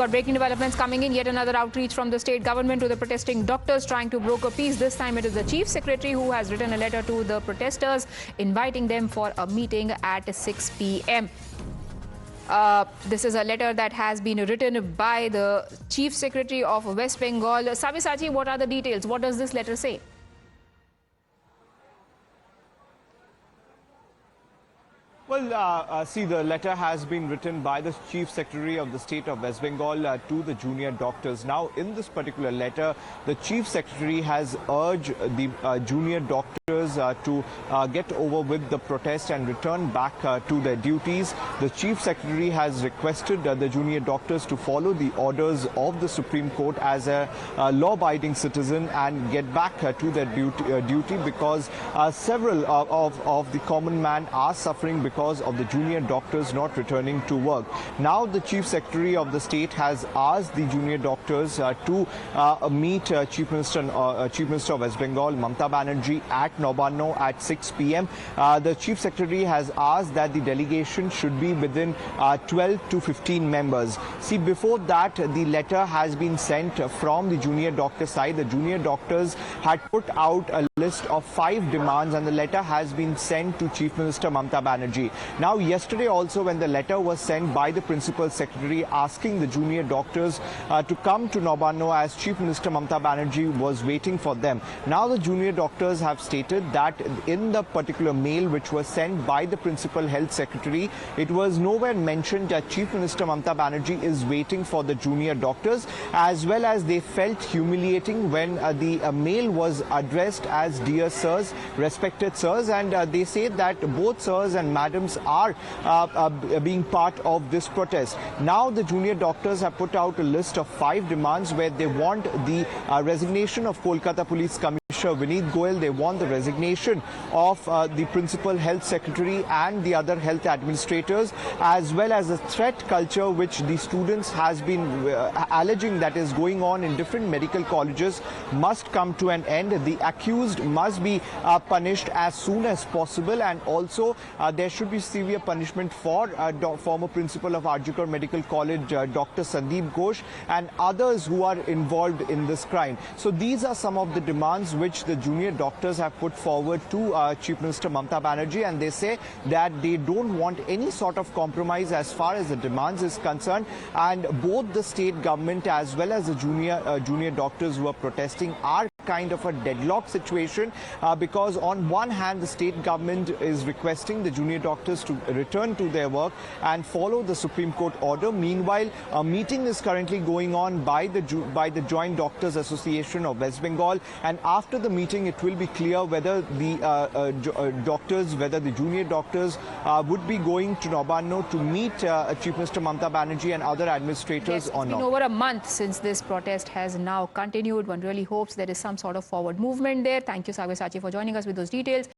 Got breaking developments coming in. Yet another outreach from the state government to the protesting doctors trying to broker peace. This time it is the chief secretary who has written a letter to the protesters inviting them for a meeting at 6 p.m. This is a letter that has been written by the chief secretary of West Bengal. Sabyasachi, what are the details? What does this letter say? Well, see, the letter has been written by the Chief Secretary of the state of West Bengal to the junior doctors. Now, in this particular letter, the Chief Secretary has urged the junior doctors to get over with the protest and return back to their duties. The Chief Secretary has requested the junior doctors to follow the orders of the Supreme Court as a law-abiding citizen and get back to their duty because several of the common man are suffering because of the junior doctors not returning to work. Now the Chief Secretary of the state has asked the junior doctors to meet Chief Minister of West Bengal, Mamata Banerjee, at Nabarno at 6 p.m. The Chief Secretary has asked that the delegation should be within 12 to 15 members. See, before that, the letter has been sent from the junior doctor side. The junior doctors had put out a list of 5 demands and the letter has been sent to Chief Minister Mamata Banerjee. Now, yesterday also, when the letter was sent by the Principal Secretary asking the junior doctors to come to Nabarno as Chief Minister Mamata Banerjee was waiting for them. Now, the junior doctors have stated that in the particular mail which was sent by the Principal Health Secretary, it was nowhere mentioned that Chief Minister Mamata Banerjee is waiting for the junior doctors, as well as they felt humiliating when the mail was addressed as dear sirs, respected sirs, and they say that both sirs and madams are being part of this protest. Now the junior doctors have put out a list of 5 demands where they want the resignation of Kolkata Police Commissioner Vineet Goyal. They want the resignation of the Principal Health Secretary and the other health administrators, as well as the threat culture which the students has been alleging that is going on in different medical colleges must come to an end. The accused must be punished as soon as possible, and also there should be severe punishment for former principal of RG Kar Medical College, Dr. Sandeep Ghosh, and others who are involved in this crime. So these are some of the demands which the junior doctors have put forward to Chief Minister Mamata Banerjee, and they say that they don't want any sort of compromise as far as the demands is concerned, and both the state government as well as the junior doctors who are protesting are kind of a deadlock situation because on one hand the state government is requesting the junior doctors to return to their work and follow the Supreme Court order. Meanwhile, a meeting is currently going on by the Joint Doctors Association of West Bengal, and after the meeting it will be clear whether the whether the junior doctors would be going to Nabarno to meet Chief Minister Mamata Banerjee and other administrators or not. It's been over a month since this protest has now continued. One really hopes there is some sort of forward movement there. Thank you, Sabyasachi, for joining us with those details.